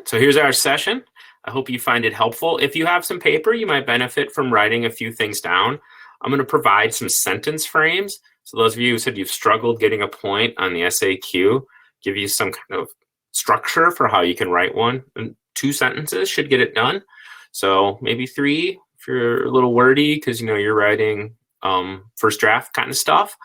So here's our session. I hope you find it helpful. If you have some paper, you might benefit from writing a few things down. I'm going to provide some sentence frames. So those of you who said you've struggled getting a point on the SAQ, give you some kind of structure for how you can write one. And 2 sentences should get it done. So maybe 3 if you're a little wordy because you know you're writing first draft kind of stuff,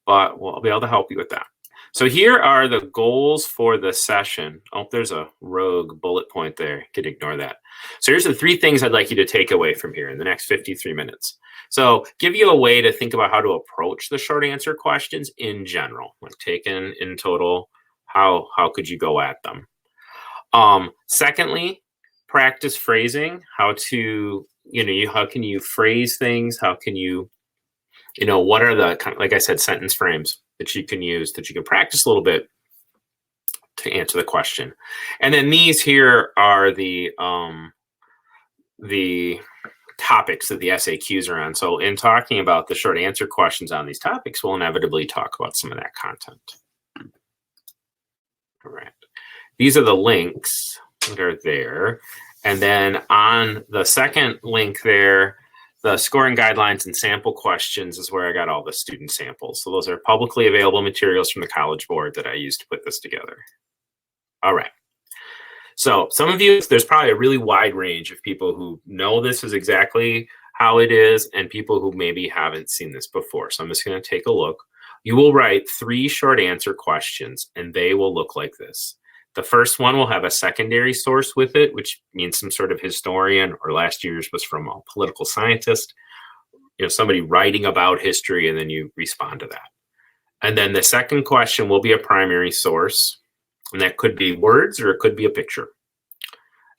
but we'll be able to help you with that. So here are the goals for the session. Oh, there's a rogue bullet point there. You could ignore that. So here's the 3 things I'd like you to take away from here in the next 53 minutes. So give you a way to think about how to approach the short answer questions in general, like taken in total, how could you go at them? Secondly, practice phrasing, how to, how can you phrase things? How can you, what are the, like I said, sentence frames that you can use, that you can practice a little bit to answer the question. And then these here are the topics that the SAQs are on. So in talking about the short answer questions on these topics, we'll inevitably talk about some of that content. All right. These are the links that are there. And then on the second link there, the scoring guidelines and sample questions is where I got all the student samples. So those are publicly available materials from the College Board that I used to put this together. All right. So some of you, there's probably a really wide range of people who know this is exactly how it is and people who maybe haven't seen this before. So I'm just going to take a look. You will write 3 short answer questions and they will look like this. The first one will have a secondary source with it, which means some sort of historian, or last year's was from a political scientist, somebody writing about history, and then you respond to that. And then the second question will be a primary source, and that could be words or it could be a picture.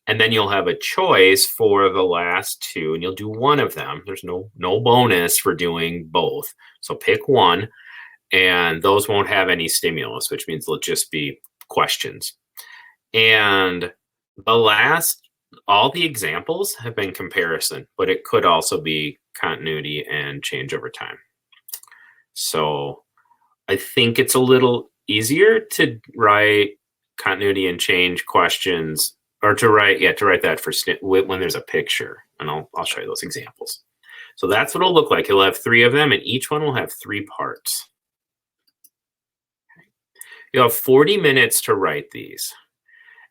And then you'll have a choice for the last 2, and you'll do one of them. There's no bonus for doing both. So pick one, and those won't have any stimulus, which means they'll just be questions. And all the examples have been comparison, but it could also be continuity and change over time. So I think it's a little easier to write continuity and change questions, or to write that for when there's a picture. And I'll show you those examples. So that's what it'll look like. You'll have 3 of them, and each one will have 3 parts. You'll have 40 minutes to write these.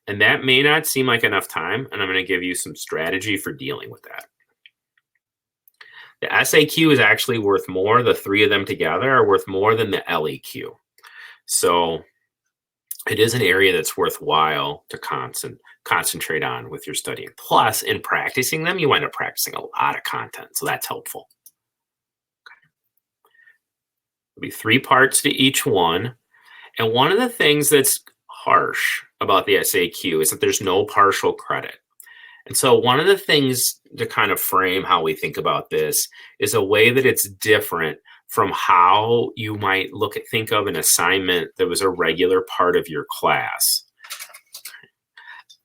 And that may not seem like enough time, and I'm going to give you some strategy for dealing with that. The SAQ is actually worth more. The 3 of them together are worth more than the LEQ. So it is an area that's worthwhile to concentrate on with your studying. Plus, in practicing them, you wind up practicing a lot of content, so that's helpful. Okay. There'll be 3 parts to each one. And one of the things that's harsh about the SAQ is that there's no partial credit. And so one of the things to kind of frame how we think about this is a way that it's different from how you might think of an assignment that was a regular part of your class.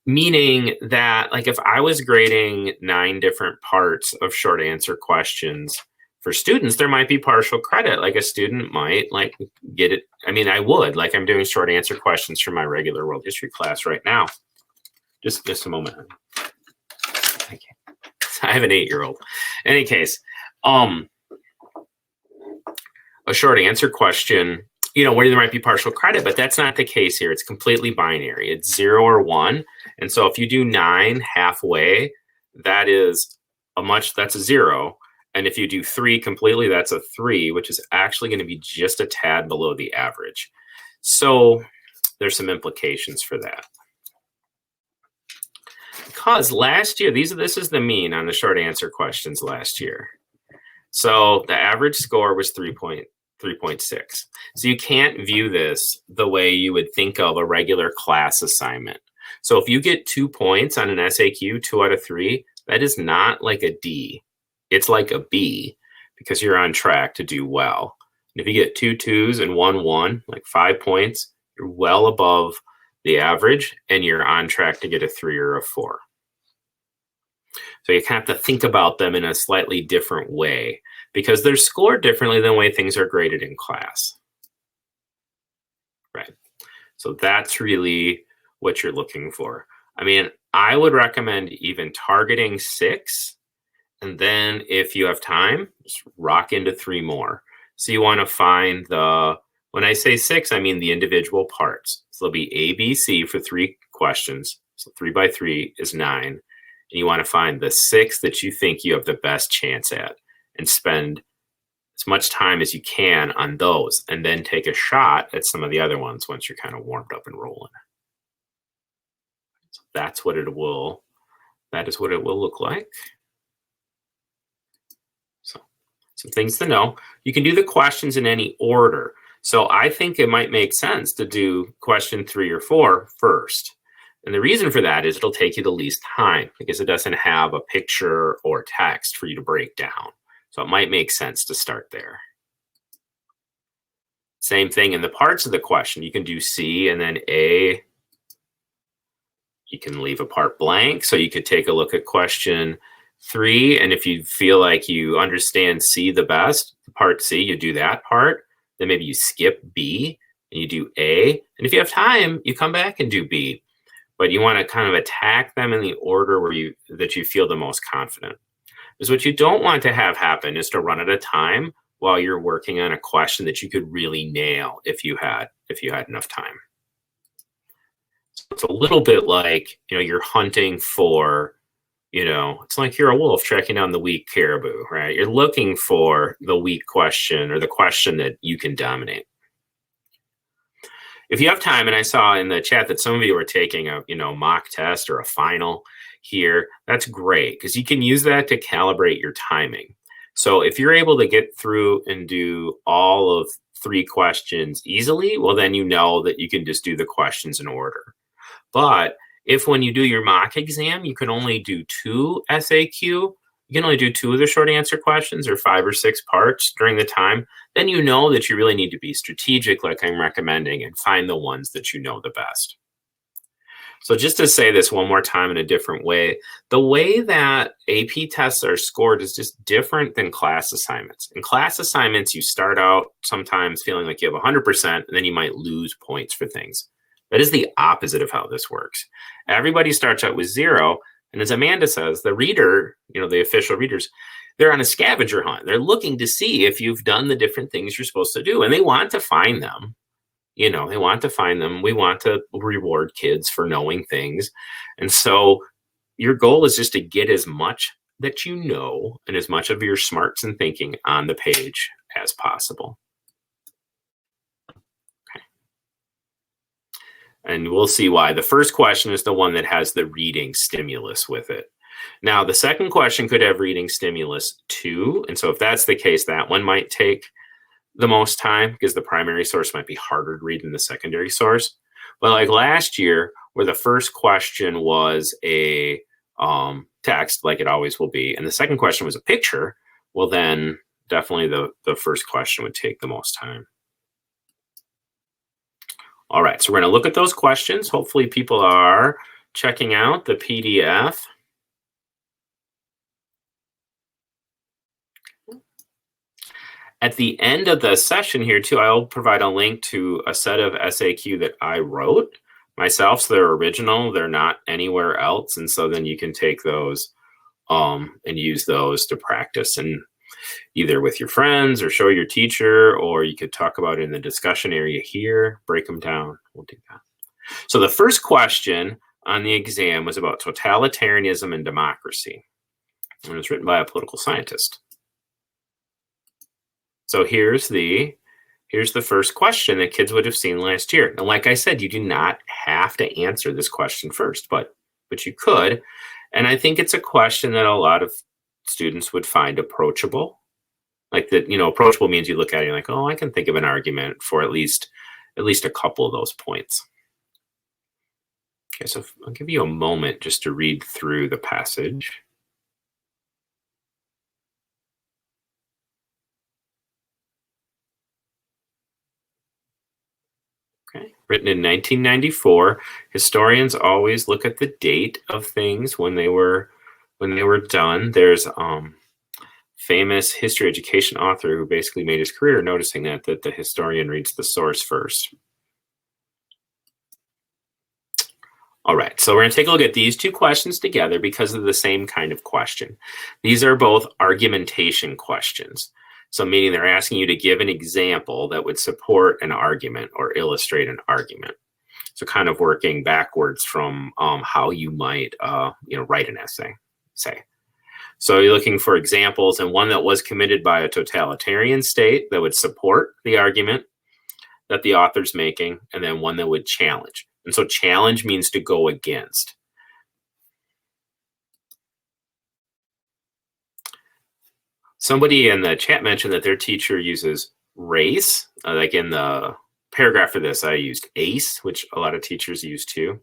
Meaning that, like, if I was grading 9 different parts of short answer questions for students, there might be partial credit. Like a student might get it. I mean, I would, I'm doing short answer questions for my regular world history class right now. Just a moment. I have an 8-year-old. In any case, a short answer question, where there might be partial credit, but that's not the case here. It's completely binary. It's 0 or 1. And so if you do 9 halfway, that's a 0. And if you do 3 completely, that's a 3, which is actually going to be just a tad below the average. So there's some implications for that. Because last year, this is the mean on the short answer questions last year. So the average score was 3.6. So you can't view this the way you would think of a regular class assignment. So if you get 2 points on an SAQ, 2 out of 3, that is not like a D. It's like a B, because you're on track to do well. And if you get 2 2s and 1 1, like 5 points, you're well above the average, and you're on track to get a 3 or a 4. So you kind of have to think about them in a slightly different way, because they're scored differently than the way things are graded in class. Right. So that's really what you're looking for. I mean, I would recommend even targeting 6, and then if you have time, just rock into 3 more. So you want to find when I say 6, I mean the individual parts. So there'll be A, B, C for 3 questions. So 3 by 3 is 9. And you want to find the 6 that you think you have the best chance at and spend as much time as you can on those, and then take a shot at some of the other ones once you're kind of warmed up and rolling. So that is what it will look like. So some things to know. You can do the questions in any order. So I think it might make sense to do question 3 or 4 first. And the reason for that is it'll take you the least time because it doesn't have a picture or text for you to break down. So it might make sense to start there. Same thing in the parts of the question. You can do C and then A. You can leave a part blank. So you could take a look at question 3. And if you feel like you understand C the best, part C, you do that part. Then maybe you skip B and you do A. And if you have time, you come back and do B. But you want to kind of attack them in the order that you feel the most confident. Because what you don't want to have happen is to run out of time while you're working on a question that you could really nail if you had enough time. So it's a little bit like, you're hunting for, it's like you're a wolf tracking down the weak caribou, right? You're looking for the weak question or the question that you can dominate. If you have time, and I saw in the chat that some of you are taking a mock test or a final here, that's great because you can use that to calibrate your timing. So if you're able to get through and do all of 3 questions easily, well, then you know that you can just do the questions in order. But if when you do your mock exam, you can only do 2 SAQ, you can only do 2 of the short answer questions or 5 or 6 parts during the time, then you know that you really need to be strategic like I'm recommending and find the ones that you know the best. So just to say this one more time in a different way, the way that AP tests are scored is just different than class assignments. In class assignments, you start out sometimes feeling like you have 100%, and then you might lose points for things. That is the opposite of how this works. Everybody starts out with 0, and as Amanda says, the reader, the official readers, they're on a scavenger hunt. They're looking to see if you've done the different things you're supposed to do, and they want to find them. They want to find them. We want to reward kids for knowing things. And so your goal is just to get as much that you know and as much of your smarts and thinking on the page as possible. Okay. And we'll see why. The first question is the one that has the reading stimulus with it. Now, the second question could have reading stimulus too. And so if that's the case, that one might take the most time because the primary source might be harder to read than the secondary source. But like last year, where the first question was a text, like it always will be, and the second question was a picture, well then definitely the first question would take the most time. All right, so we're going to look at those questions. Hopefully people are checking out the PDF. At the end of the session here too, I'll provide a link to a set of SAQ that I wrote myself. So they're original, they're not anywhere else. And so then you can take those and use those to practice and either with your friends or show your teacher, or you could talk about it in the discussion area here, break them down. We'll do that. So the first question on the exam was about totalitarianism and democracy. And it was written by a political scientist. So here's the first question that kids would have seen last year. And like I said, you do not have to answer this question first, but you could. And I think it's a question that a lot of students would find approachable. Like that, approachable means you look at it and you're like, oh, I can think of an argument for at least a couple of those points. Okay, so I'll give you a moment just to read through the passage. Okay. Written in 1994, historians always look at the date of things when they were done. There's famous history education author who basically made his career noticing that the historian reads the source first. All right, so we're going to take a look at these two questions together because of the same kind of question. These are both argumentation questions. So meaning they're asking you to give an example that would support an argument or illustrate an argument. So kind of working backwards from how you might write an essay, say. So you're looking for examples, and one that was committed by a totalitarian state that would support the argument that the author's making, and then one that would challenge. And so challenge means to go against. Somebody in the chat mentioned that their teacher uses race. Like in the paragraph for this, I used ACE, which a lot of teachers use too. And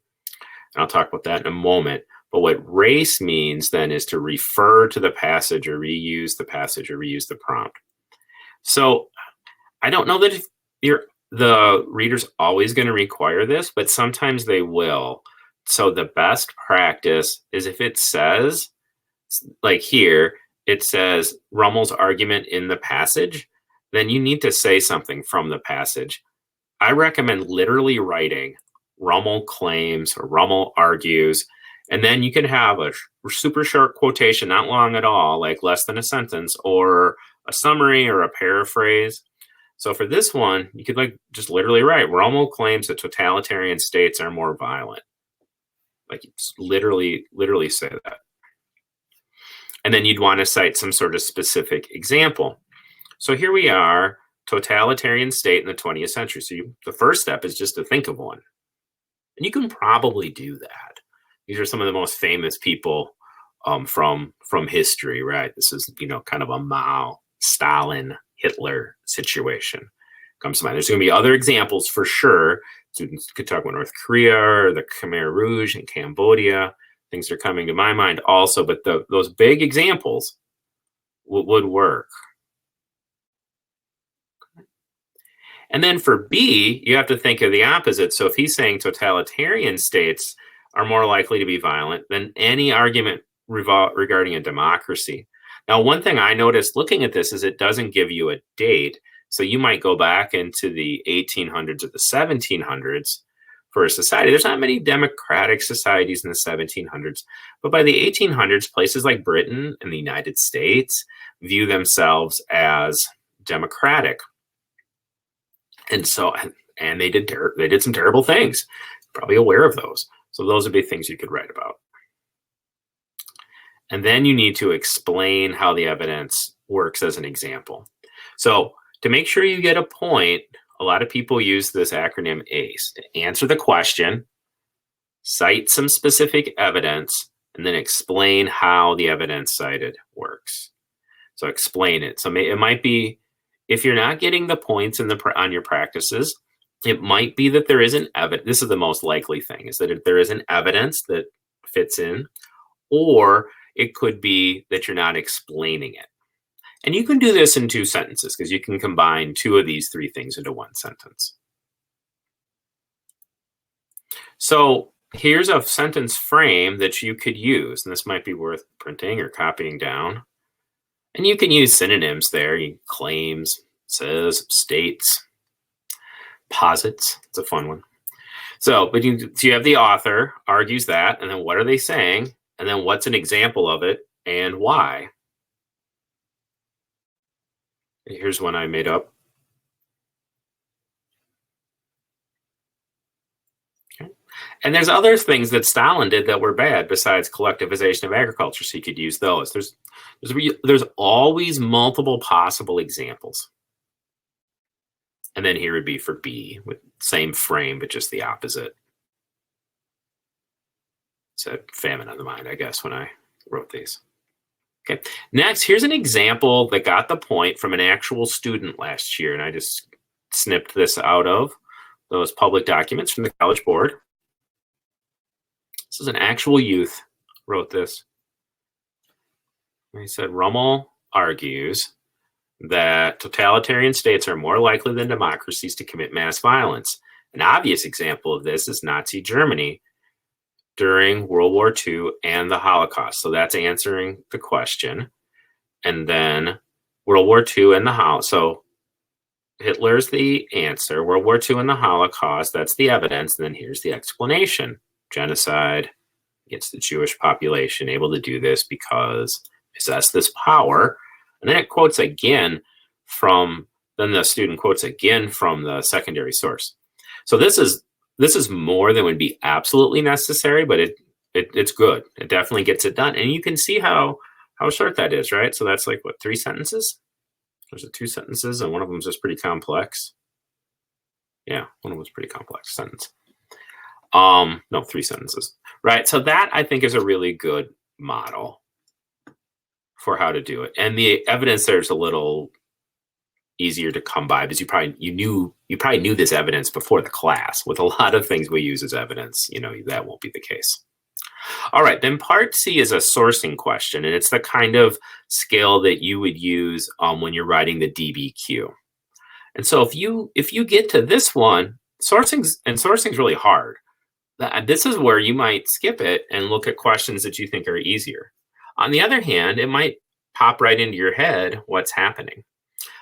I'll talk about that in a moment. But what race means then is to refer to the passage or reuse the passage or reuse the prompt. So I don't know that if the reader's always going to require this, but sometimes they will. So the best practice is if it says, like here, it says Rummel's argument in the passage, then you need to say something from the passage. I recommend literally writing Rummel claims or Rummel argues, and then you can have a super short quotation, not long at all, like less than a sentence, or a summary or a paraphrase. So for this one, you could just literally write, Rummel claims that totalitarian states are more violent. Like literally say that. And then you'd want to cite some sort of specific example. So here we are, totalitarian state in the 20th century. So the first step is just to think of one. And you can probably do that. These are some of the most famous people from history, right? This is, kind of a Mao, Stalin, Hitler situation comes to mind. There's going to be other examples for sure. Students could talk about North Korea or the Khmer Rouge in Cambodia. Things are coming to my mind also, but those big examples would work. And then for B, you have to think of the opposite. So if he's saying totalitarian states are more likely to be violent than any argument regarding a democracy. Now, one thing I noticed looking at this is it doesn't give you a date. So you might go back into the 1800s or the 1700s for a society. There's not many democratic societies in the 1700s, but by the 1800s, places like Britain and the United States view themselves as democratic. And so, and they did some terrible things. Probably aware of those. So those would be things you could write about. And then you need to explain how the evidence works as an example. So to make sure you get a point, a lot of people use this acronym ACE to answer the question, cite some specific evidence, and then explain how the evidence cited works. So explain it. So it might be, if you're not getting the points on your practices, it might be that there is an evidence. This is the most likely thing, is that if there is an evidence that fits in, or it could be that you're not explaining it. And you can do this in 2 sentences because you can combine 2 of these 3 things into 1 sentence. So here's a sentence frame that you could use, and this might be worth printing or copying down. And you can use synonyms there. Claims, says, states, posits. It's a fun one. So you have the author argues that, and then what are they saying? And then what's an example of it and why? Here's one I made up. Okay. And there's other things that Stalin did that were bad besides collectivization of agriculture, so you could use those. There's always multiple possible examples. And then here would be for B, with same frame, but just the opposite. It's a famine on the mind, I guess, when I wrote these. Okay, next, here's an example that got the point from an actual student last year, and I just snipped this out of those public documents from the College Board. This is an actual youth wrote this. He said, Rummel argues that totalitarian states are more likely than democracies to commit mass violence. An obvious example of this is Nazi Germany during World War II and the Holocaust. So that's answering the question. And then World War II and the Holocaust. So Hitler's the answer. World War II and the Holocaust, that's the evidence. And then here's the explanation. genocide against the Jewish population, able to do this because possess this power. And then it quotes again from, then the student quotes again from the secondary source. So this is more than would be absolutely necessary, but it's good. It definitely gets it done. And you can see how short that is, right? So that's like, what, 3 sentences? There's 2 sentences, and one of them is just pretty complex. Yeah, one of them was pretty complex sentence. No, 3 sentences, right? So that, I think, is a really good model for how to do it. And the evidence there is a little easier to come by because you probably knew this evidence before the class. With a lot of things we use as evidence, that won't be the case. All right, then part C is a sourcing question, and it's the kind of scale that you would use when you're writing the DBQ. And so if you get to this one, sourcing's really hard. This is where you might skip it and look at questions that you think are easier. On the other hand, it might pop right into your head what's happening.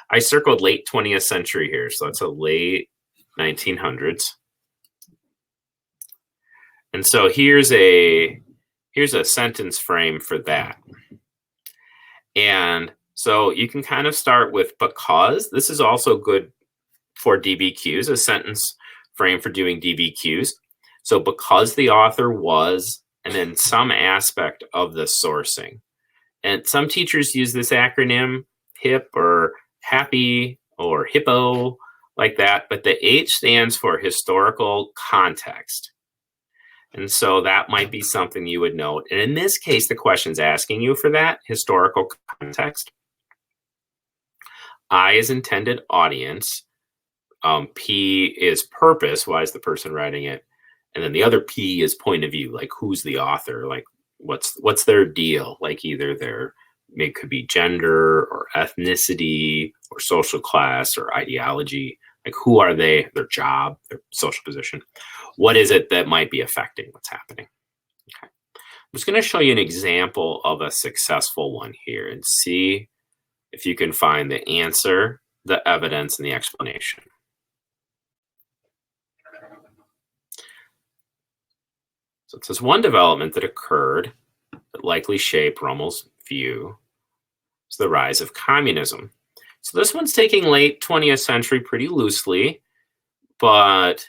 I circled late 20th century here, so that's a late 1900s. And so here's a sentence frame for that. And so you can kind of start with because. This is also good for DBQs, a sentence frame for doing DBQs. So because the author was, and then some aspect of the sourcing. And some teachers use this acronym, HIP or HAPPY or HIPPO, like that. But the H stands for historical context. And so that might be something you would note. And in this case, the question's asking you for that historical context. I is intended audience. P is purpose. Why is the person writing it? And then the other P is point of view, like who's the author, like what's their deal, like either it could be gender or ethnicity or social class or ideology, like who are they, their job, their social position. What is it that might be affecting what's happening? Okay. I'm just going to show you an example of a successful one here and see if you can find the answer, the evidence, and the explanation. So it says one development that occurred that likely shaped Rummel's view is the rise of communism. So this one's taking late 20th century pretty loosely, but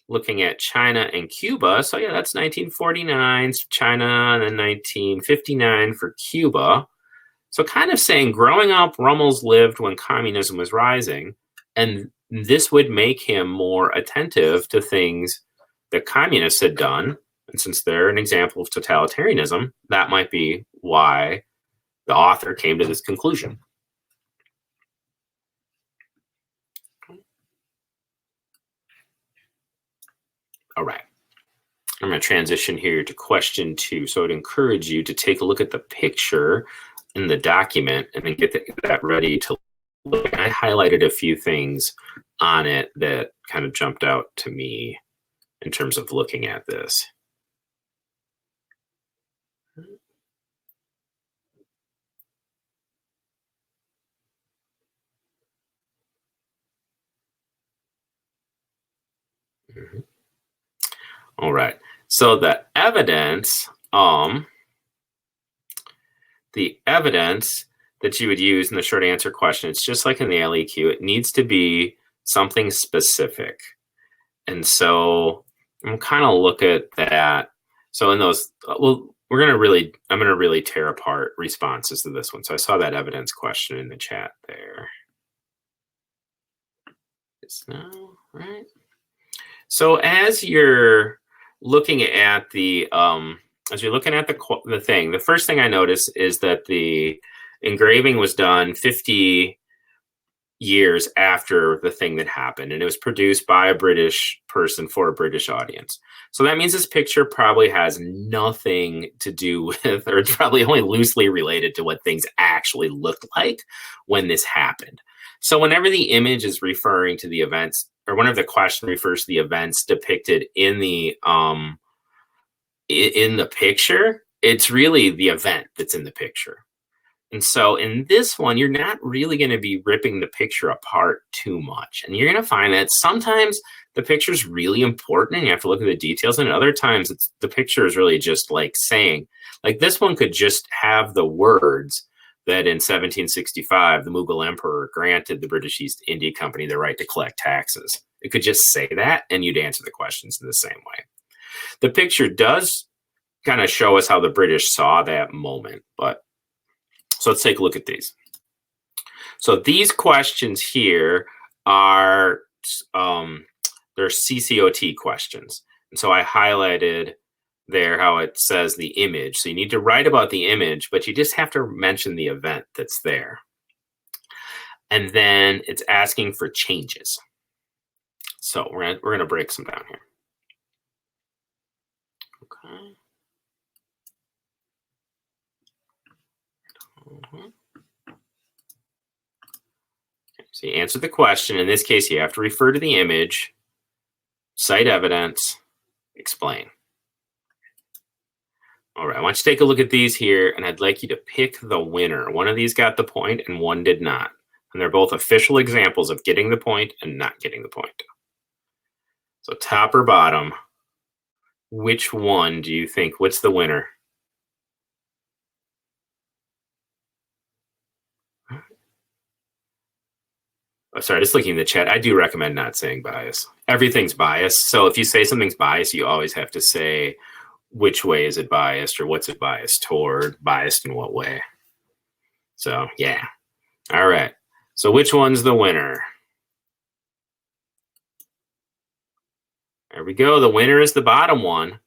looking at China and Cuba. So yeah, that's 1949 China and then 1959 for Cuba. So kind of saying growing up, Rummel's lived when communism was rising, and this would make him more attentive to things that communists had done. And since they're an example of totalitarianism, that might be why the author came to this conclusion. All right. I'm going to transition here to question 2. So I'd encourage you to take a look at the picture in the document and then get that ready to look. I highlighted a few things on it that kind of jumped out to me in terms of looking at this. Mm-hmm. All right. So the evidence that you would use in the short answer question, it's just like in the LEQ, it needs to be something specific. And so I'm kind of look at that. So in those, well, I'm going to really tear apart responses to this one. So I saw that evidence question in the chat there. It's now, right? So as you're looking at the thing, the first thing I noticed is that the engraving was done 50 years after the thing that happened, and it was produced by a British person for a British audience. So that means this picture probably has nothing to do with, or it's probably only loosely related to what things actually looked like when this happened. So whenever the image is referring to the events, or whenever the question refers to the events depicted in the picture, it's really the event that's in the picture. And so in this one, you're not really going to be ripping the picture apart too much. And you're going to find that sometimes the picture is really important and you have to look at the details. And other times the picture is really just like saying, like this one could just have the words that in 1765, the Mughal emperor granted the British East India Company the right to collect taxes. It could just say that and you'd answer the questions in the same way. The picture does kind of show us how the British saw that moment. But so let's take a look at these. So these questions here are they're CCOT questions. And so I highlighted there how it says the image. So you need to write about the image, but you just have to mention the event that's there. And then it's asking for changes. So we're gonna break some down here. Okay. So you answer the question. In this case, you have to refer to the image, cite evidence, explain. All right, I want you to take a look at these here, and I'd like you to pick the winner. One of these got the point and one did not. And they're both official examples of getting the point and not getting the point. So top or bottom, which one do you think, what's the winner? Oh, sorry, just looking in the chat. I do recommend not saying bias. Everything's biased. So if you say something's biased, you always have to say which way is it biased or what's it biased toward, biased in what way. So yeah. All right. So which one's the winner? There we go. The winner is the bottom one.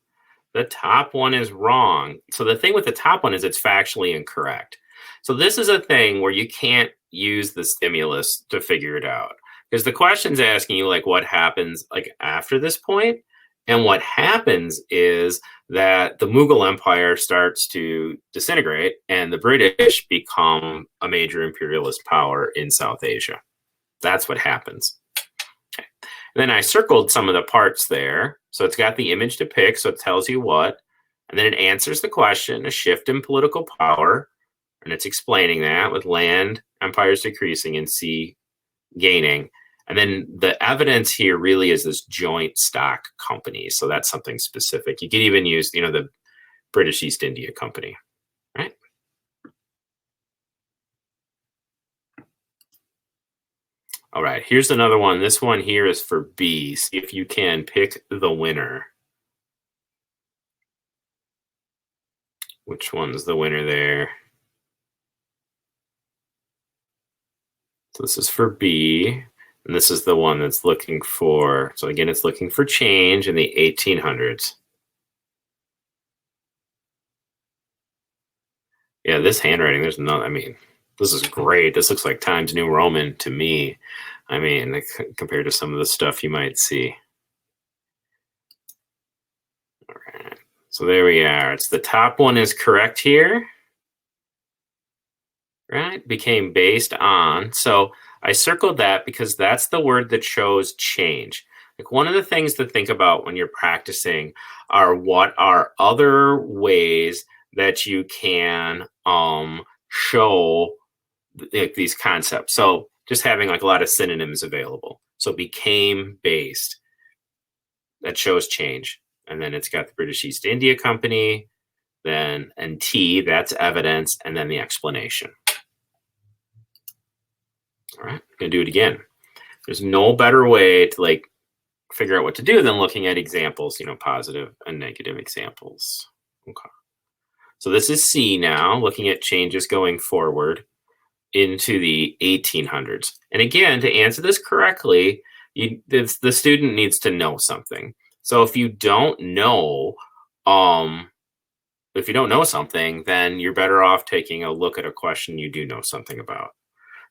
The top one is wrong. So the thing with the top one is it's factually incorrect. So this is a thing where you can't use the stimulus to figure it out. Because the question's asking you like what happens like after this point. And what happens is that the Mughal Empire starts to disintegrate and the British become a major imperialist power in South Asia. That's what happens. Okay. And then I circled some of the parts there. So it's got the image to pick, so it tells you what. And then it answers the question, a shift in political power. And it's explaining that with land empires decreasing and sea gaining. And then the evidence here really is this joint stock company. So that's something specific. You could even use, you know, the British East India Company, right? All right, here's another one. This one here is for B. See if you can pick the winner. Which one's the winner there? So this is for B. And this is the one that's looking for, so again, it's looking for change in the 1800s. Yeah, this handwriting, there's no, I mean, this is great. This looks like Times New Roman to me. I mean, compared to some of the stuff you might see. All right, so there we are. It's the top one is correct here. Right, became based on, so I circled that because that's the word that shows change. Like one of the things to think about when you're practicing are what are other ways that you can show like these concepts. So just having like a lot of synonyms available. So became based, that shows change. And then it's got the British East India Company, then and T, that's evidence, and then the explanation. All right, I'm gonna do it again. There's no better way to like figure out what to do than looking at examples, you know, positive and negative examples. Okay. So this is C now, looking at changes going forward into the 1800s. And again, to answer this correctly, the student needs to know something. So if you don't know, something, then you're better off taking a look at a question you do know something about.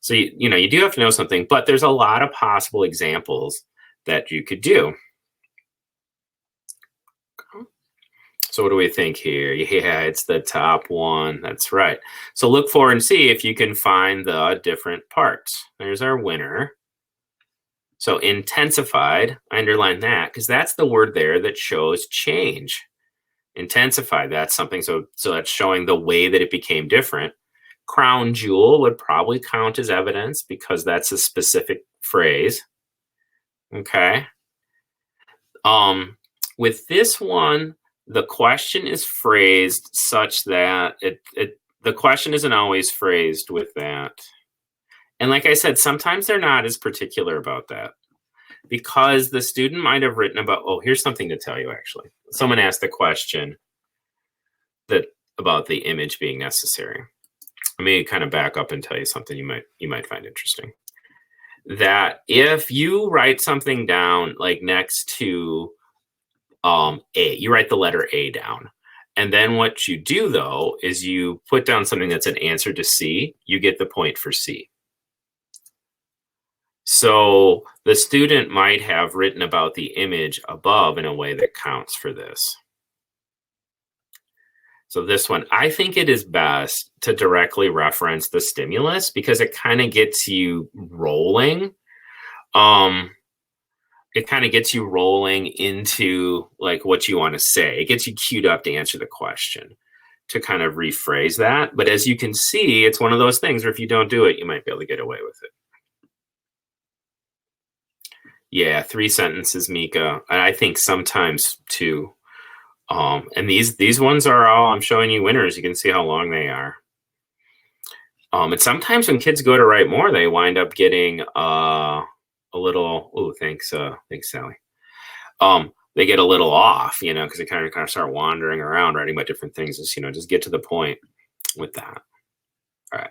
So, you know, you do have to know something, but there's a lot of possible examples that you could do. So what do we think here? Yeah, it's the top one. That's right. So look for and see if you can find the different parts. There's our winner. So intensified, I underline that because that's the word there that shows change. Intensified, that's something, so that's showing the way that it became different. Crown jewel would probably count as evidence because that's a specific phrase. Okay. With this one, the question is phrased such that the question isn't always phrased with that. And like I said, sometimes they're not as particular about that, because the student might have written about, oh, here's something to tell you actually. Someone asked the question about the image being necessary. Let me kind of back up and tell you something you might find interesting. That if you write something down like next to A, you write the letter A down. And then what you do though, is you put down something that's an answer to C, you get the point for C. So the student might have written about the image above in a way that counts for this. So this one, I think it is best to directly reference the stimulus because it kind of gets you rolling. It kind of gets you rolling into like what you want to say. It gets you queued up to answer the question, to kind of rephrase that. But as you can see, it's one of those things where if you don't do it, you might be able to get away with it. Yeah, 3 sentences, Mika. And I think sometimes 2. And these ones are all, I'm showing you winners. You can see how long they are. And sometimes when kids go to write more, they wind up getting a little, oh, thanks, Sally. They get a little off, you know, because they kind of start wandering around writing about different things. Just, you know, just get to the point with that. All right.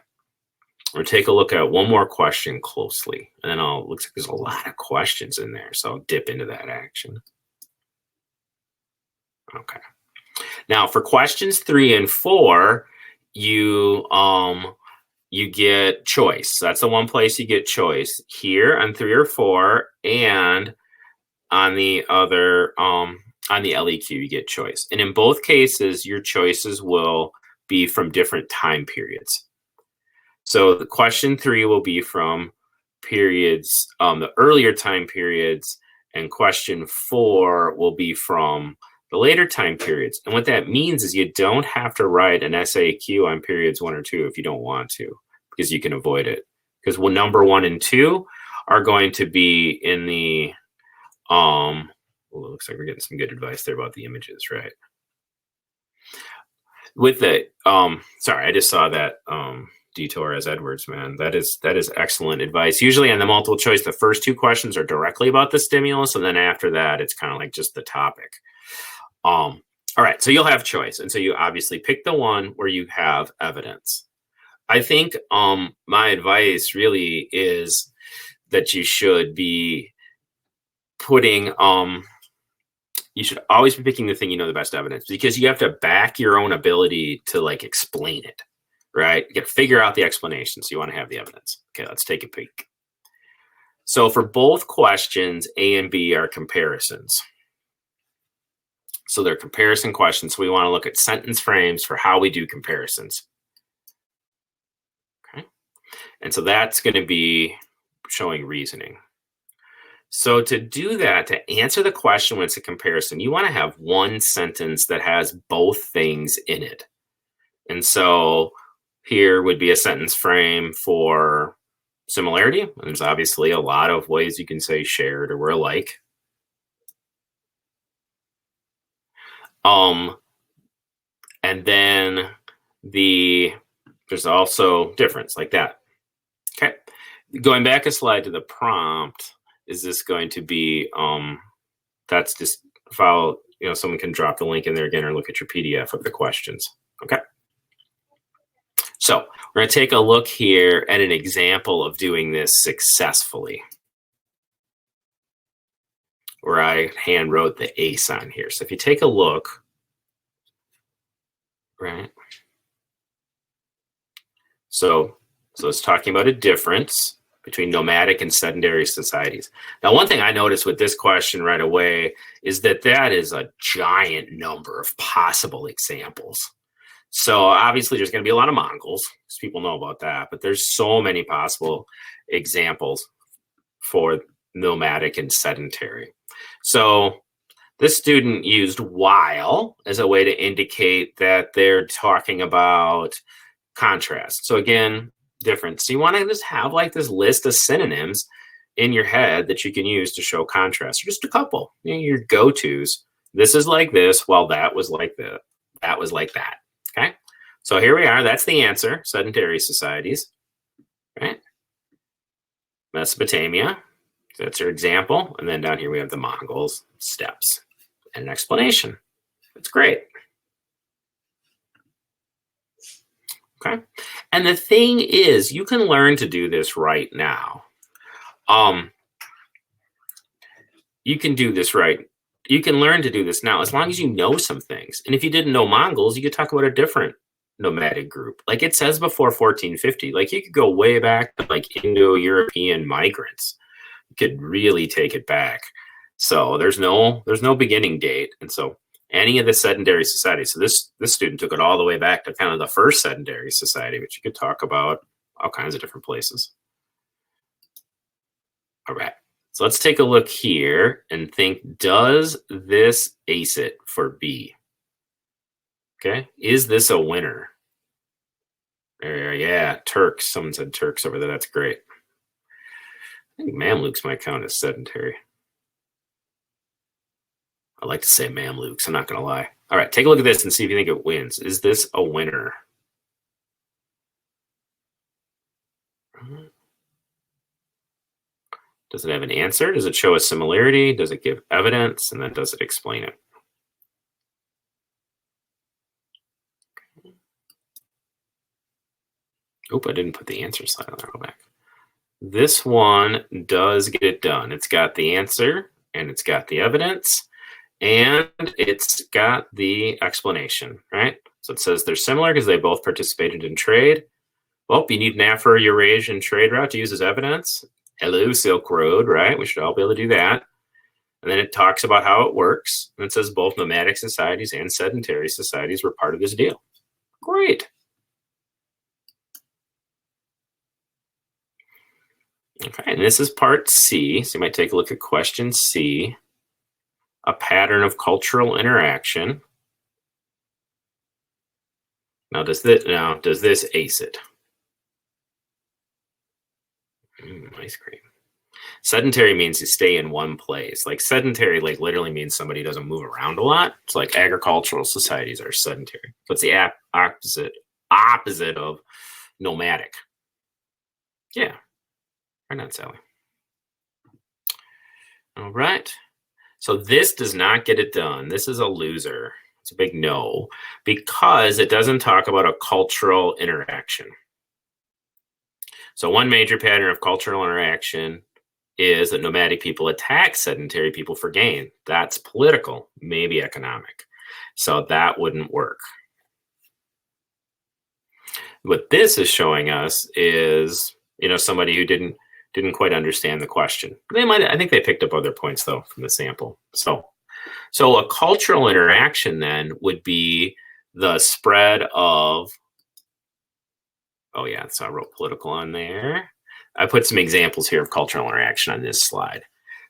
We're gonna take a look at one more question closely, and then looks like there's a lot of questions in there, so I'll dip into that action. Okay. Now for questions 3 and 4, you get choice. That's the one place you get choice. Here on 3 or 4, and on the other on the LEQ you get choice. And in both cases, your choices will be from different time periods. So the question 3 will be from periods, the earlier time periods, and question 4 will be from the later time periods. And what that means is you don't have to write an SAQ on periods 1 or 2 if you don't want to, because you can avoid it. Because number 1 and 2 are going to be in the, well, it looks like we're getting some good advice there about the images, right? With the, sorry, I just saw that detour as Edwards, man. That is excellent advice. Usually on the multiple choice, the first 2 questions are directly about the stimulus, and then after that, it's kind of like just the topic. All right, so you'll have choice. And so you obviously pick the one where you have evidence. I think my advice really is that you should be putting, you should always be picking the thing you know the best evidence, because you have to back your own ability to like explain it, right? You got to figure out the explanation, so you want to have the evidence. Okay, let's take a peek. So for both questions, A and B are comparisons. So they're comparison questions. So we want to look at sentence frames for how we do comparisons. Okay. And so that's going to be showing reasoning. So to do that, to answer the question when it's a comparison, you want to have one sentence that has both things in it. And so here would be a sentence frame for similarity. There's obviously a lot of ways you can say shared or we're alike. And then there's also difference like that. Okay. Going back a slide to the prompt, is this going to be, that's just follow, you know, someone can drop the link in there again or look at your PDF of the questions. Okay. So we're going to take a look here at an example of doing this successfully, where I hand wrote the ACE on here. So if you take a look, right? So it's talking about a difference between nomadic and sedentary societies. Now, one thing I noticed with this question right away is that is a giant number of possible examples. So obviously there's going to be a lot of Mongols, because people know about that, but there's so many possible examples for nomadic and sedentary. So this student used while as a way to indicate that they're talking about contrast. So again, difference. So you want to just have like this list of synonyms in your head that you can use to show contrast. Just a couple, your go-tos. This is like this, while that was like that. That was like that. Okay. So here we are. That's the answer. Sedentary societies. Right. Mesopotamia. That's your example. And then down here we have the Mongols, steps, and an explanation. That's great. Okay. And the thing is, you can learn to do this right now. You can do this right. You can learn to do this now as long as you know some things. And if you didn't know Mongols, you could talk about a different nomadic group. Like it says before 1450, like you could go way back to like Indo-European migrants. You could really take it back. So there's no beginning date. And so any of the sedentary societies, so this student took it all the way back to kind of the first sedentary society, which you could talk about all kinds of different places. All right. So let's take a look here and think, does this ace it for B? Okay. Is this a winner? Yeah, Turks. Someone said Turks over there. That's great. I think Mamluks might count as sedentary. I like to say Mamluks. I'm not going to lie. All right. Take a look at this and see if you think it wins. Is this a winner? Does it have an answer? Does it show a similarity? Does it give evidence? And then does it explain it? Oop, I didn't put the answer slide on there. Go back. This one does get it done. It's got the answer, and it's got the evidence, and it's got the explanation, right? So it says they're similar because they both participated in trade. Well, you need an Afro-Eurasian trade route to use as evidence. Hello, Silk Road, right? We should all be able to do that. And then it talks about how it works. And it says both nomadic societies and sedentary societies were part of this deal. Great. Okay, and this is part C. So you might take a look at question C. A pattern of cultural interaction. Now, does this ace it? Ice cream. Sedentary means you stay in one place. Like sedentary, like literally means somebody doesn't move around a lot. It's like agricultural societies are sedentary. So it's the opposite of nomadic. Yeah. Why not, Sally? All right. So this does not get it done. This is a loser. It's a big no, because it doesn't talk about a cultural interaction. So one major pattern of cultural interaction is that nomadic people attack sedentary people for gain. That's political, maybe economic. So that wouldn't work. What this is showing us is, somebody who didn't quite understand the question. I think they picked up other points though from the sample. So a cultural interaction then would be the spread of, oh yeah, so I wrote political on there. I put some examples here of cultural interaction on this slide.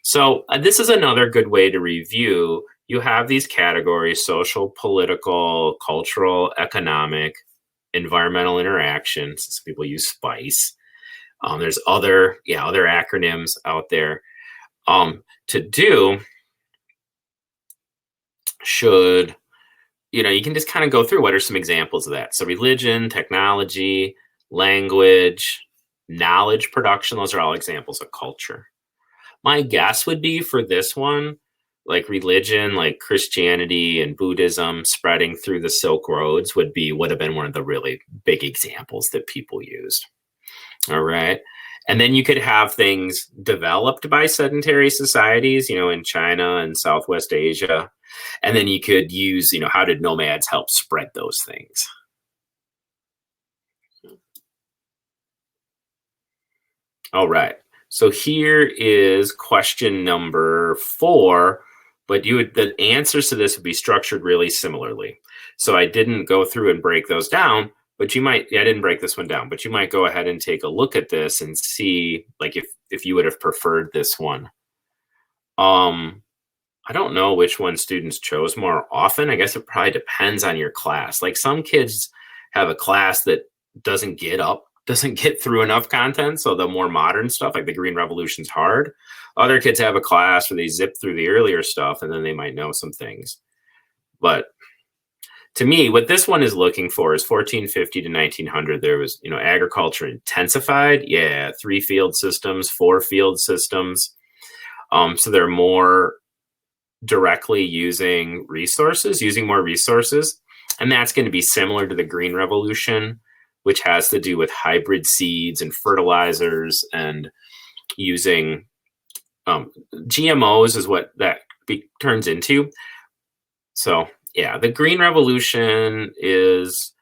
So this is another good way to review. You have these categories: social, political, cultural, economic, environmental interactions. Some people use SPICE. There's other acronyms out there. To do should, you can just kind of go through what are some examples of that. So religion, technology, language, knowledge production, those are all examples of culture. My guess would be for this one, like religion, like Christianity and Buddhism spreading through the Silk Roads would have been one of the really big examples that people used. All right. And then you could have things developed by sedentary societies, in China and Southwest Asia. And then you could use, how did nomads help spread those things? All right. So here is question number 4, but the answers to this would be structured really similarly. So I didn't go through and break those down, but I didn't break this one down, but you might go ahead and take a look at this and see, like, if you would have preferred this one. I don't know which one students chose more often. I guess it probably depends on your class. Like some kids have a class that doesn't get up doesn't get through enough content. So the more modern stuff, like the Green Revolution's hard. Other kids have a class where they zip through the earlier stuff and then they might know some things. But to me, what this one is looking for is 1450 to 1900. There was, agriculture intensified. Yeah, 3 field systems, 4 field systems. So they're more directly using more resources. And that's going to be similar to the Green Revolution, which has to do with hybrid seeds and fertilizers and using GMOs is what that turns into. So yeah, the Green Revolution is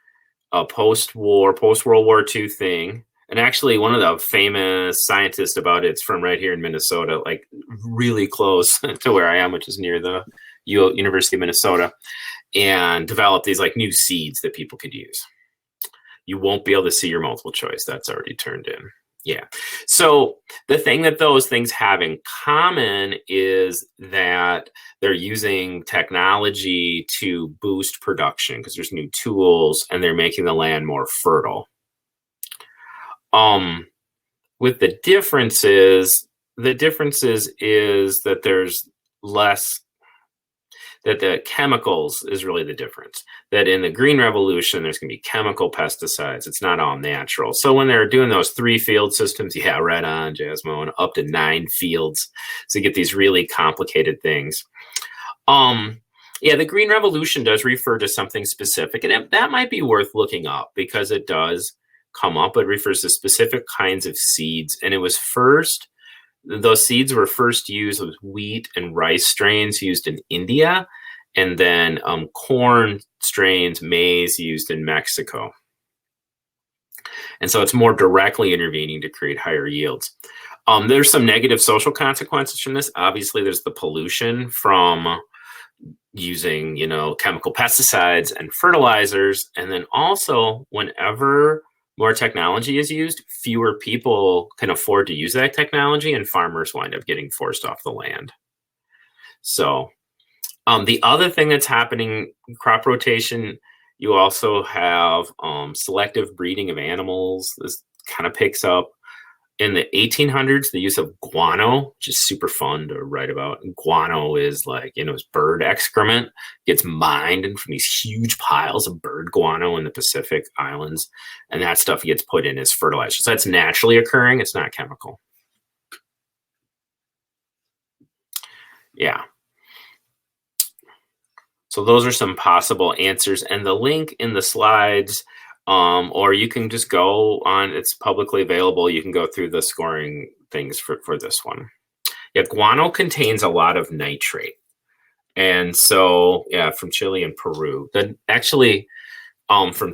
a post-World War II thing. And actually, one of the famous scientists about it's from right here in Minnesota, like really close to where I am, which is near the University of Minnesota, and developed these like new seeds that people could use. You won't be able to see your multiple choice. That's already turned in. Yeah. So the thing that those things have in common is that they're using technology to boost production because there's new tools and they're making the land more fertile. With the differences is that there's less, that the chemicals is really the difference. That in the Green Revolution, there's going to be chemical pesticides. It's not all natural. So when they're doing those 3 field systems, yeah, right on, Jasmine, up to 9 fields. So you get these really complicated things. Yeah, the Green Revolution does refer to something specific, and that might be worth looking up because it does come up. It refers to specific kinds of seeds, and it was first, those seeds were first used with wheat and rice strains used in India, and then corn strains, maize used in Mexico. And so it's more directly intervening to create higher yields. There's some negative social consequences from this. Obviously, there's the pollution from using, chemical pesticides and fertilizers. And then also, whenever more technology is used, fewer people can afford to use that technology, and farmers wind up getting forced off the land. So the other thing that's happening, crop rotation, you also have selective breeding of animals. This kind of picks up. In the 1800s, the use of guano, which is super fun to write about. Guano is like, it's bird excrement, gets mined from these huge piles of bird guano in the Pacific Islands. And that stuff gets put in as fertilizer. So that's naturally occurring. It's not chemical. Yeah. So those are some possible answers. And the link in the slides, or you can just go on, it's publicly available. You can go through the scoring things for this one. Yeah, guano contains a lot of nitrate. And so, yeah, from Chile and Peru. From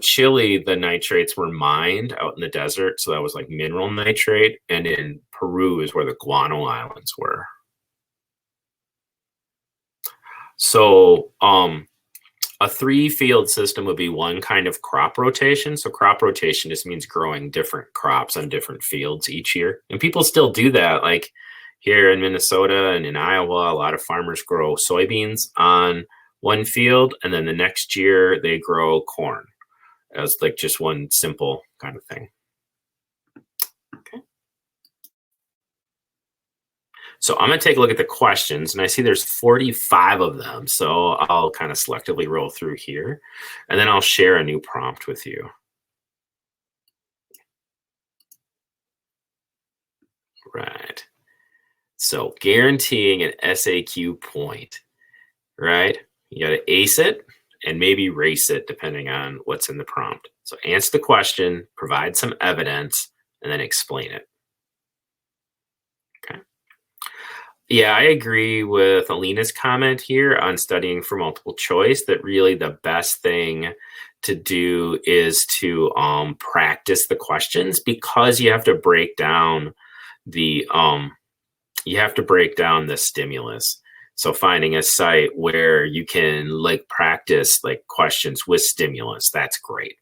Chile, the nitrates were mined out in the desert. So that was like mineral nitrate. And in Peru is where the guano islands were. So, a 3 field system would be one kind of crop rotation. So crop rotation just means growing different crops on different fields each year. And people still do that. Like here in Minnesota and in Iowa, a lot of farmers grow soybeans on one field. And then the next year they grow corn as like just one simple kind of thing. Okay. So I'm going to take a look at the questions, and I see there's 45 of them. So I'll kind of selectively roll through here, and then I'll share a new prompt with you. Right. So guaranteeing an SAQ point, right? You got to ace it and maybe race it depending on what's in the prompt. So answer the question, provide some evidence, and then explain it. Yeah, I agree with Alina's comment here on studying for multiple choice, that really the best thing to do is to practice the questions, because you have to break down the stimulus. So finding a site where you can like practice like questions with stimulus, that's great.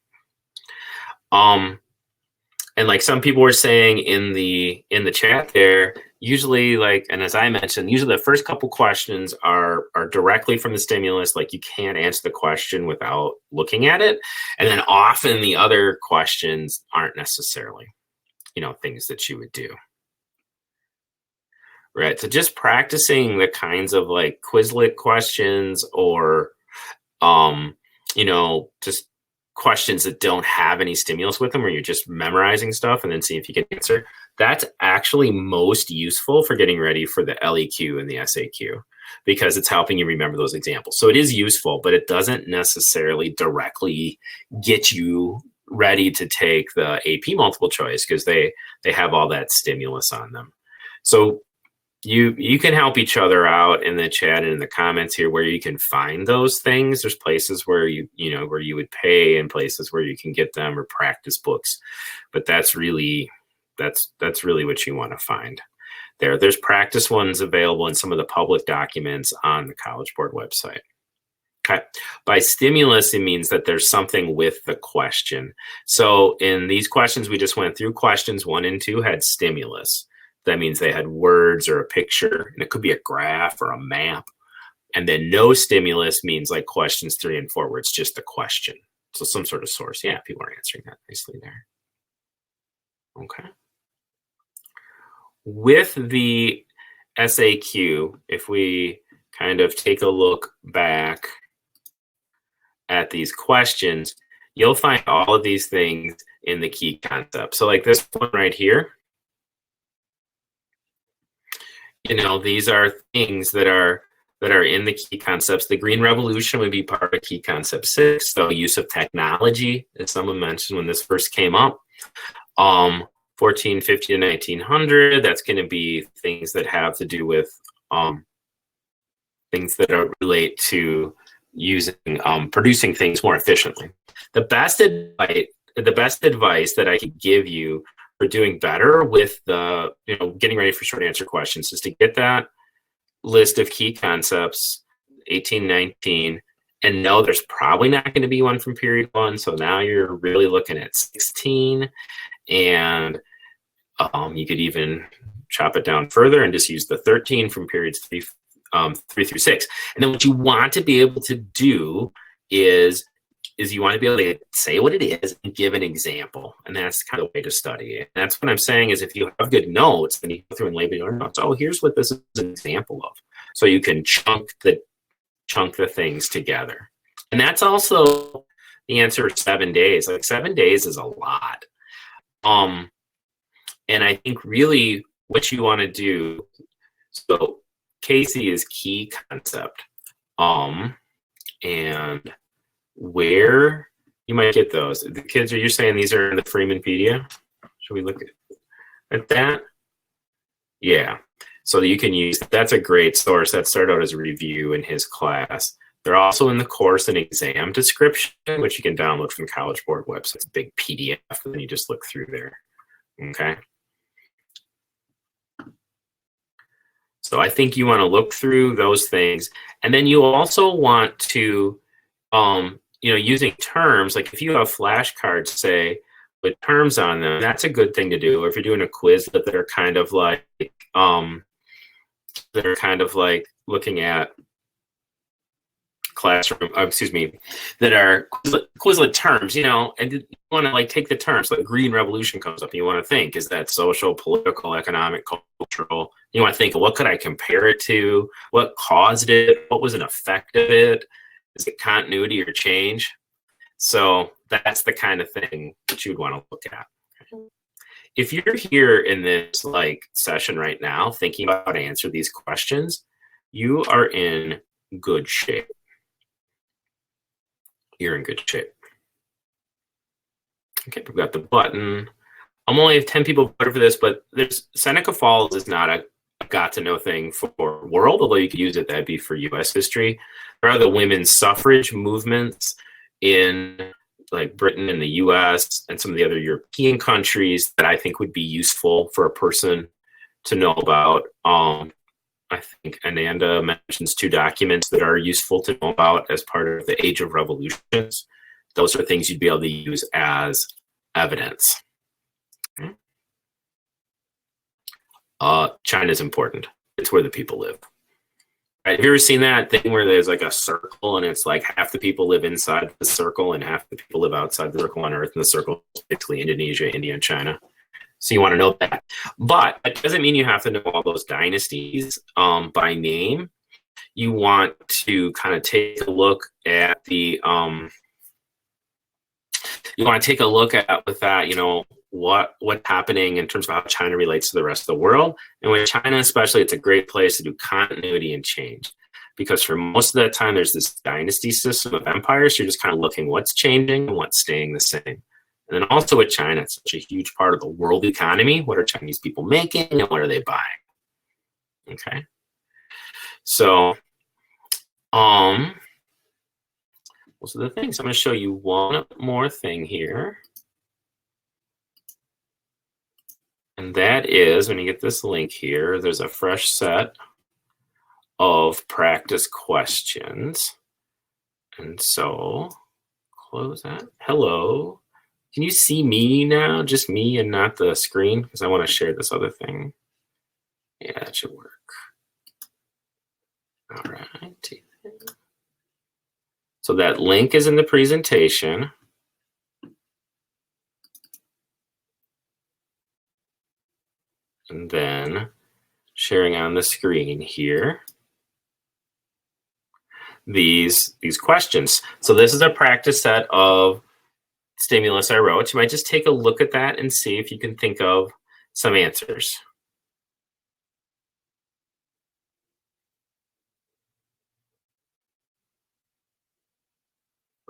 And like some people were saying in the chat there, usually, like, and as I mentioned, usually the first couple questions are directly from the stimulus, like you can't answer the question without looking at it. And then often the other questions aren't necessarily, things that you would do. Right. So just practicing the kinds of like Quizlet questions or, just questions that don't have any stimulus with them, where you're just memorizing stuff and then see if you can answer. That's actually most useful for getting ready for the LEQ and the SAQ, because it's helping you remember those examples. So it is useful, but it doesn't necessarily directly get you ready to take the AP multiple choice, because they have all that stimulus on them. So you can help each other out in the chat and in the comments here where you can find those things. There's places where where you would pay and places where you can get them, or practice books. But that's really what you want to find there. There's practice ones available in some of the public documents on the College Board website. Okay. By stimulus, it means that there's something with the question. So in these questions we just went through, questions 1 and 2 had stimulus. That means they had words or a picture, and it could be a graph or a map. And then no stimulus means like questions 3 and 4, where it's just a question. So some sort of source. Yeah, people are answering that nicely there. Okay. With the SAQ, if we kind of take a look back at these questions, you'll find all of these things in the key concepts. So like this one right here, these are things that are in the key concepts. The Green Revolution would be part of key concept 6. The use of technology, as someone mentioned when this first came up. 1450 to 1900, that's going to be things that have to do with things that relate to using producing things more efficiently. The best advice that I could give you for doing better with the getting ready for short answer questions is to get that list of key concepts, 18, 19, and know there's probably not going to be one from period 1. So now you're really looking at 16, and you could even chop it down further and just use the 13 from periods 3 through 6. And then what you want to be able to do is you want to be able to say what it is and give an example. And that's kind of the way to study it. And that's what I'm saying is, if you have good notes, then you go through and label your notes. Oh, here's what this is an example of. So you can chunk the things together. And that's also the answer is 7 days. Like 7 days is a lot. And I think really what you want to do, so Casey is key concept. And where you might get those. The kids, are you saying these are in the Freemanpedia? Should we look at that? Yeah. So you can use, that's a great source. That started out as a review in his class. They're also in the course and exam description, which you can download from the College Board website. It's a big PDF, and then you just look through there. Okay. So I think you want to look through those things. And then you also want to, using terms, like if you have flashcards, say, with terms on them, that's a good thing to do. Or if you're doing a quiz that are kind of like, looking at classroom, that are Quizlet terms, and you want to like take the terms, like Green Revolution comes up, and you want to think, is that social, political, economic, cultural? You want to think, what could I compare it to? What caused it? What was an effect of it? Is it continuity or change? So that's the kind of thing that you'd want to look at. If you're here in this session right now thinking about how to answer these questions, you are in good shape. You're in good shape. Okay, we've got the button. I'm only have 10 people voted for this, but Seneca Falls is not a got to know thing for world, although you could use it, that'd be for US history. There are the women's suffrage movements in Britain and the US and some of the other European countries that I think would be useful for a person to know about. I think Ananda mentions 2 documents that are useful to know about as part of the Age of Revolutions. Those are things you'd be able to use as evidence. Okay. China's important. It's where the people live. Right? Have you ever seen that thing where there's like a circle and it's like half the people live inside the circle and half the people live outside the circle on Earth, and the circle is basically Indonesia, India, and China. So you want to know that. But it doesn't mean you have to know all those dynasties by name. You want to kind of take a look at the you want to take a look at with that, you know, what's happening in terms of how China relates to the rest of the world. And with China especially, it's a great place to do continuity and change, because for most of that time there's this dynasty system of empires. So you're just kind of looking what's changing and what's staying the same. And then also with China, it's such a huge part of the world economy. What are Chinese people making and what are they buying? Okay. So those are the things. I'm going to show you one more thing here. And that is, when you get this link here, there's a fresh set of practice questions. And so, close that. Hello. Can you see me now? Just me and not the screen? Because I want to share this other thing. Yeah, that should work. All right. So that link is in the presentation. And then sharing on the screen here these questions. So this is a practice set of stimulus I wrote. You might just take a look at that and see if you can think of some answers.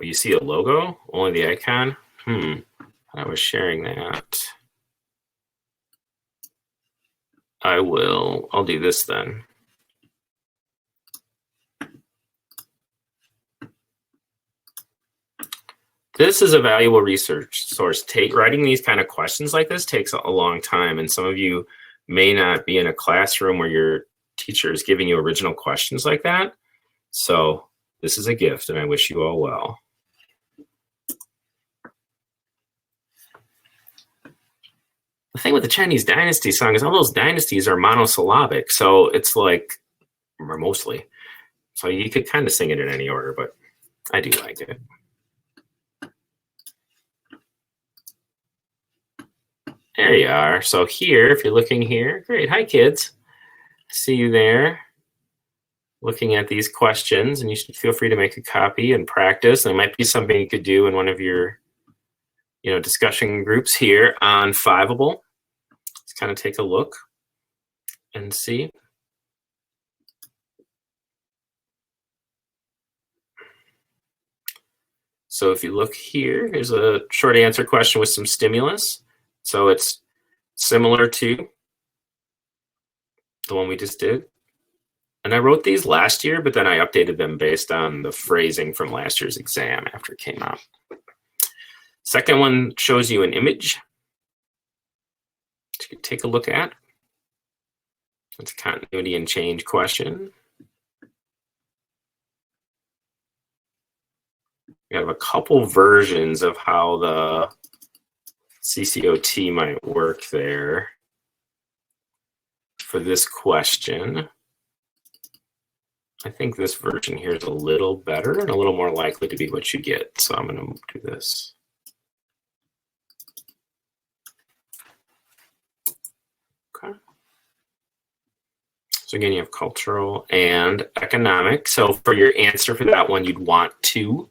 Oh, you see a logo? Only the icon? I was sharing that. I'll do this then. This is a valuable research source. Writing these kind of questions like this takes a long time, and some of you may not be in a classroom where your teacher is giving you original questions like that. So this is a gift, and I wish you all well. The thing with the Chinese dynasty song is all those dynasties are monosyllabic. So it's like, or mostly. So you could kind of sing it in any order, but I do like it. There you are. So here, if you're looking here, great. Hi, kids. See you there. Looking at these questions, and you should feel free to make a copy and practice. And it might be something you could do in one of your, discussion groups here on Fiveable. Let's kind of take a look and see. So if you look here, here's a short answer question with some stimulus. So it's similar to the one we just did. And I wrote these last year, but then I updated them based on the phrasing from last year's exam after it came out. Second one shows you an image that you can take a look at. It's a continuity and change question. We have a couple versions of how the CCOT might work there for this question. I think this version here is a little better and a little more likely to be what you get. So I'm going to do this. Okay. So again, you have cultural and economic. So for your answer for that one, you'd want to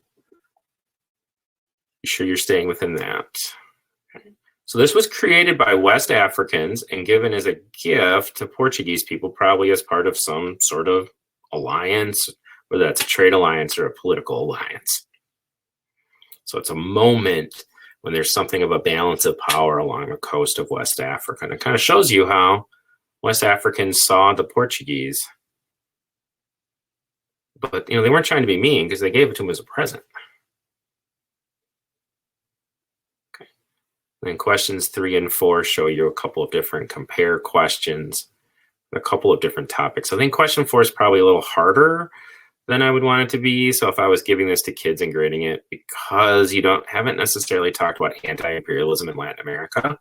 be sure you're staying within that. Okay. So this was created by West Africans and given as a gift to Portuguese people, probably as part of some sort of alliance, whether that's a trade alliance or a political alliance. So it's a moment when there's something of a balance of power along the coast of West Africa. And it kind of shows you how West Africans saw the Portuguese. But they weren't trying to be mean because they gave it to them as a present. Okay. And then questions 3 and 4 show you a couple of different compare questions, a couple of different topics. I think question 4 is probably a little harder than I would want it to be. So if I was giving this to kids and grading it, because you haven't necessarily talked about anti-imperialism in Latin America,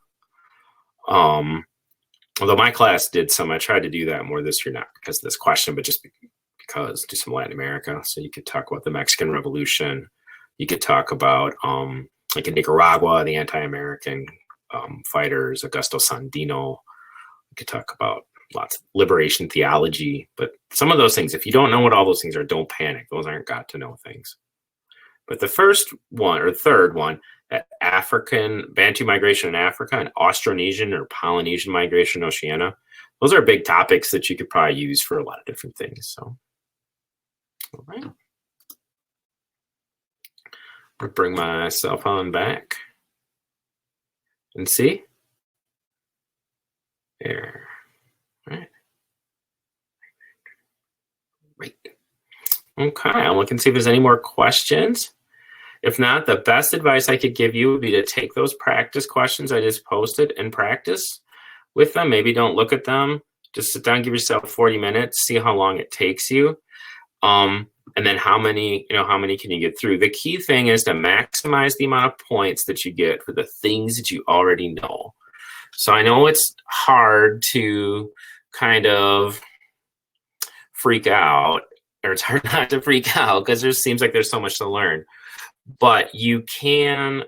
Although my class did some, I tried to do that more this year, not because of this question, but just because do some Latin America. So you could talk about the Mexican Revolution. You could talk about, like in Nicaragua, the anti-American fighters, Augusto Sandino. You could talk about lots of liberation theology, but some of those things, if you don't know what all those things are, don't panic. Those aren't got to know things. But the first one or third one, African Bantu migration in Africa and Austronesian or Polynesian migration in Oceania, those are big topics that you could probably use for a lot of different things. So, all right. I'll bring myself on back and see. There. All right. Great. Okay, I'm looking to see if there's any more questions. If not, the best advice I could give you would be to take those practice questions I just posted and practice with them. Maybe don't look at them. Just sit down, give yourself 40 minutes, see how long it takes you. And then how many can you get through? The key thing is to maximize the amount of points that you get for the things that you already know. So I know it's hard to kind of freak out, or it's hard not to freak out because there seems like there's so much to learn. But you can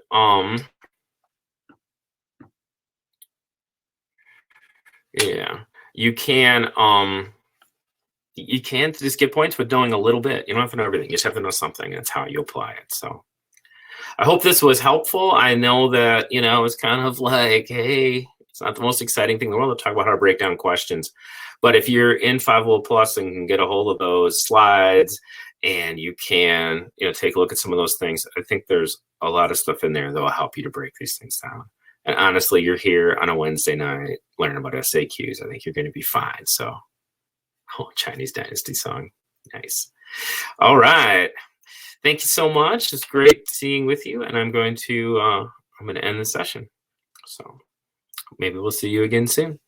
you can just get points with knowing a little bit. You don't have to know everything. You just have to know something. That's how you apply it. So I hope this was helpful. I know that, it's kind of like, hey, it's not the most exciting thing in the world to talk about how to break down questions. But if you're in 5 Plus and can get a hold of those slides and you can, take a look at some of those things, I think there's a lot of stuff in there that will help you to break these things down. And honestly, you're here on a Wednesday night learning about SAQs. I think you're going to be fine. So, Chinese Dynasty song. Nice. All right. Thank you so much. It's great seeing with you. And I'm going to end the session. So maybe we'll see you again soon.